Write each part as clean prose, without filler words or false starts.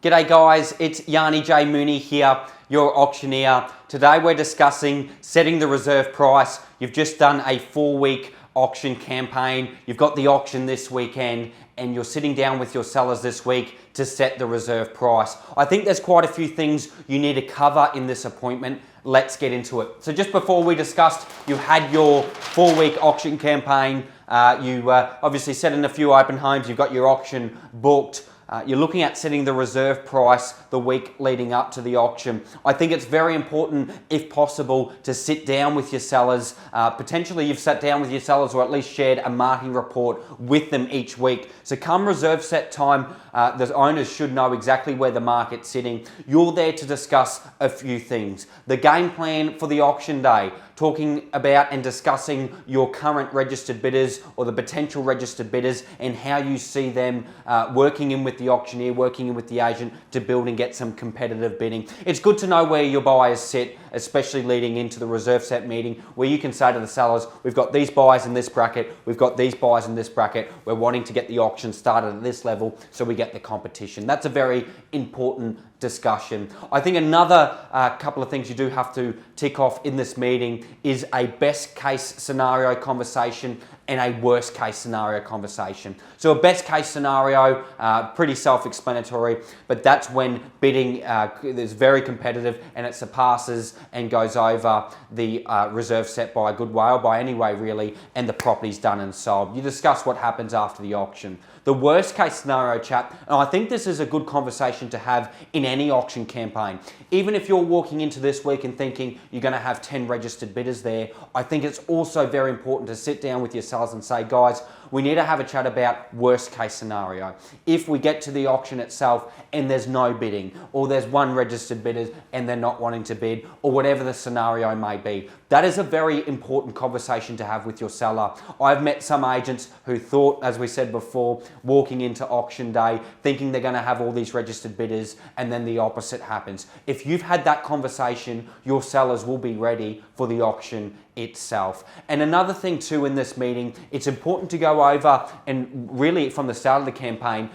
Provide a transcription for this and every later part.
G'day guys, it's Yianni J. Mooney here, your auctioneer. Today we're discussing setting the reserve price. You've just done a 4-week auction campaign. You've got the auction this weekend and you're sitting down with your sellers this week to set the reserve price. I think there's quite a few things you need to cover in this appointment. Let's get into it. So just before we discussed, you had your 4-week auction campaign. You obviously set in a few open homes. You've got your auction booked. You're looking at setting the reserve price the week leading up to the auction. I think it's very important, if possible, to sit down with your sellers. Potentially you've sat down with your sellers or at least shared a marketing report with them each week. So come reserve set time, the owners should know exactly where the market's sitting. You're there to discuss a few things. The game plan for the auction day, talking about and discussing your current registered bidders or the potential registered bidders and how you see them working in with the auctioneer, working in with the agent to build and get some competitive bidding. It's good to know where your buyers sit, especially leading into the reserve set meeting, where you can say to the sellers, we've got these buyers in this bracket, we've got these buyers in this bracket, we're wanting to get the auction started at this level so we get the competition. That's a very important discussion. I think another couple of things you do have to tick off in this meeting is a best case scenario conversation and a worst case scenario conversation. So a best case scenario, pretty self-explanatory, but that's when bidding is very competitive and it surpasses and goes over the reserve set by a good way, or by any way really, and the property's done and sold. You discuss what happens after the auction. The worst case scenario, chap, and I think this is a good conversation to have in any auction campaign. Even if you're walking into this week and thinking you're going to have 10 registered bidders there, I think it's also very important to sit down with your sellers and say, guys, we need to have a chat about worst case scenario. If we get to the auction itself and there's no bidding, or there's one registered bidder and they're not wanting to bid, or whatever the scenario may be, that is a very important conversation to have with your seller. I've met some agents who thought, as we said before, walking into auction day, thinking they're going to have all these registered bidders, and then the opposite happens. If you've had that conversation, your sellers will be ready for the auction itself. And another thing too in this meeting, it's important to go over and really from the start of the campaign,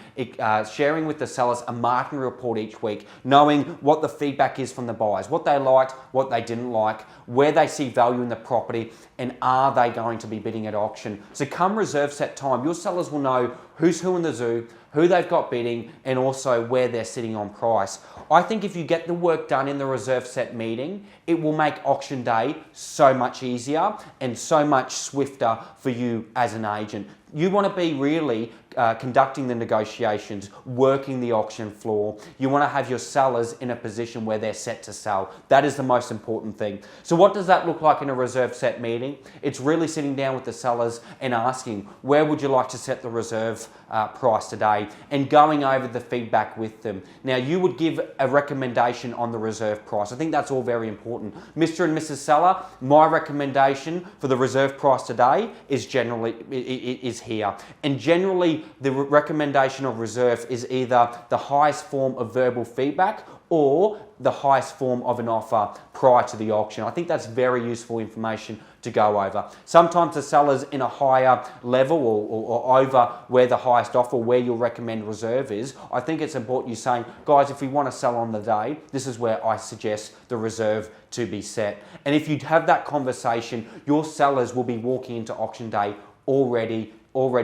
sharing with the sellers a marketing report each week, knowing what the feedback is from the buyers, what they liked, what they didn't like, where they see value in the property, and are they going to be bidding at auction. So come reserve set time, your sellers will know who's who in the zoo, who they've got bidding, and also where they're sitting on price. I think if you get the work done in the reserve set meeting, it will make auction day so much easier and so much swifter for you as an agent. You want to be really conducting the negotiations, working the auction floor. You want to have your sellers in a position where they're set to sell. That is the most important thing. So what does that look like in a reserve set meeting? It's really sitting down with the sellers and asking, where would you like to set the reserve price today? And going over the feedback with them. Now, you would give a recommendation on the reserve price. I think that's all very important. Mr. and Mrs. Seller, my recommendation for the reserve price today is here. And generally, the recommendation of reserve is either the highest form of verbal feedback or the highest form of an offer prior to the auction. I think that's very useful information to go over. Sometimes the seller's in a higher level or over where the highest offer, where you'll recommend reserve is. I think it's important you saying, guys, if we want to sell on the day, this is where I suggest the reserve to be set. And if you have that conversation, your sellers will be walking into auction day already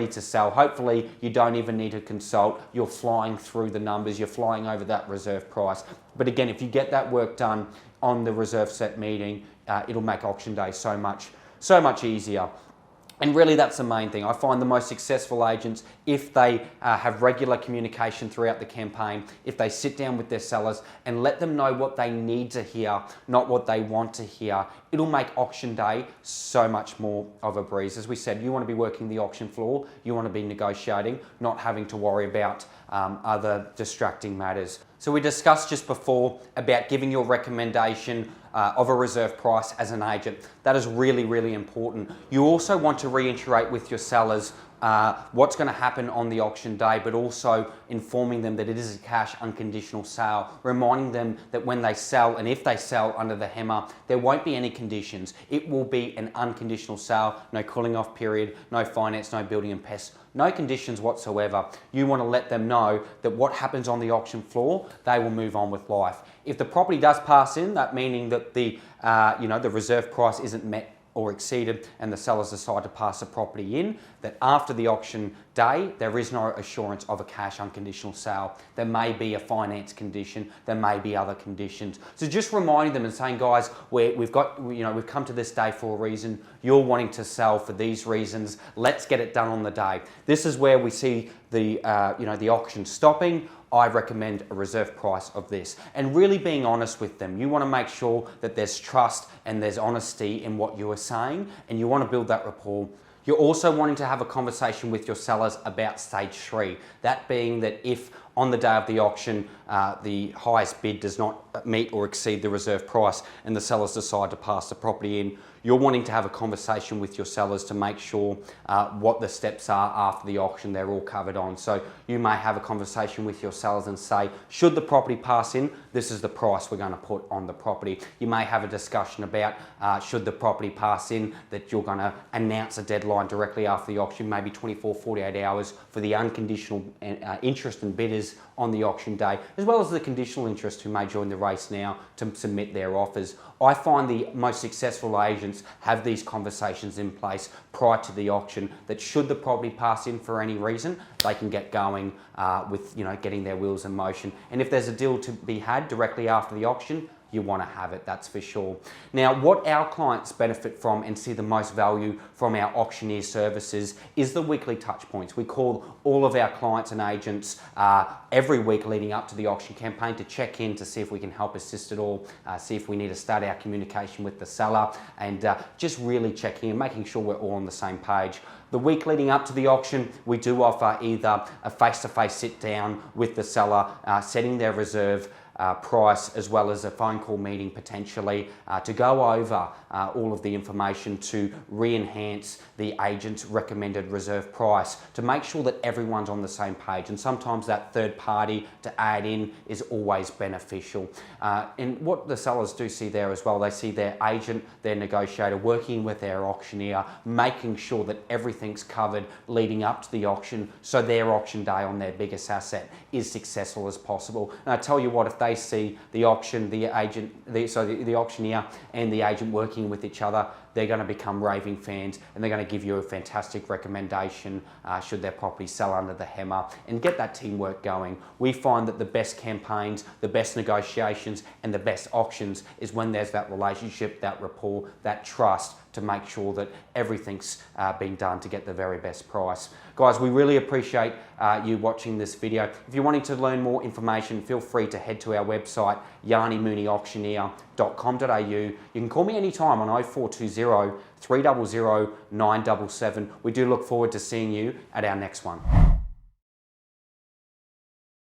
to sell. Hopefully you don't even need to consult. You're flying through the numbers. You're flying over that reserve price. But again, if you get that work done on the reserve set meeting, it'll make auction day so much easier. And really that's the main thing. I find the most successful agents, if they have regular communication throughout the campaign, if they sit down with their sellers and let them know what they need to hear, not what they want to hear, it'll make auction day so much more of a breeze. As we said, you want to be working the auction floor, you want to be negotiating, not having to worry about other distracting matters. So we discussed just before about giving your recommendation of a reserve price as an agent. That is really, really important. You also want to reiterate with your sellers what's going to happen on the auction day, but also informing them that it is a cash unconditional sale, reminding them that when they sell, and if they sell under the HEMA, there won't be any conditions. It will be an unconditional sale, no cooling off period, no finance, no building and pests, no conditions whatsoever. You want to let them know that what happens on the auction floor, they will move on with life. If the property does pass in, that meaning that the reserve price isn't met or exceeded and the sellers decide to pass the property in, that after the auction day, there is no assurance of a cash unconditional sale. There may be a finance condition, there may be other conditions. So just reminding them and saying, guys, we've come to this day for a reason. You're wanting to sell for these reasons. Let's get it done on the day. This is where we see the auction stopping. I recommend a reserve price of this, and really being honest with them. You want to make sure that there's trust and there's honesty in what you are saying, and you want to build that rapport. You're also wanting to have a conversation with your sellers about stage 3. That being that if on the day of the auction, the highest bid does not meet or exceed the reserve price and the sellers decide to pass the property in, you're wanting to have a conversation with your sellers to make sure what the steps are after the auction, they're all covered on. So you may have a conversation with your sellers and say, should the property pass in, this is the price we're going to put on the property. You may have a discussion about should the property pass in, that you're going to announce a deadline directly after the auction, maybe 24, 48 hours for the unconditional interest and bidders on the auction day, as well as the conditional interest who may join the race now to submit their offers. I find the most successful agents have these conversations in place prior to the auction, that should the property pass in for any reason, they can get going with getting their wheels in motion. And if there's a deal to be had directly after the auction, you want to have it, that's for sure. Now, what our clients benefit from and see the most value from our auctioneer services is the weekly touch points. We call all of our clients and agents every week leading up to the auction campaign to check in to see if we can help assist at all, see if we need to start our communication with the seller, and just really checking and making sure we're all on the same page. The week leading up to the auction, we do offer either a face-to-face sit down with the seller, setting their reserve price, as well as a phone call meeting potentially to go over all of the information to re-enhance the agent's recommended reserve price, to make sure that everyone's on the same page. And sometimes that third party to add in is always beneficial. And what the sellers do see there as well, they see their agent, their negotiator working with their auctioneer, making sure that everything's covered leading up to the auction, so their auction day on their biggest asset is successful as possible. And I tell you what, if they see the auction, the auctioneer and the agent working with each other, they're going to become raving fans, and they're going to give you a fantastic recommendation should their property sell under the HEMA, and get that teamwork going. We find that the best campaigns, the best negotiations and the best auctions is when there's that relationship, that rapport, that trust, to make sure that everything's being done to get the very best price. Guys, we really appreciate you watching this video. If you're wanting to learn more information, feel free to head to our website, yiannimooneyauctioneer.com.au. You can call me anytime on 0420 300 977. We do look forward to seeing you at our next one.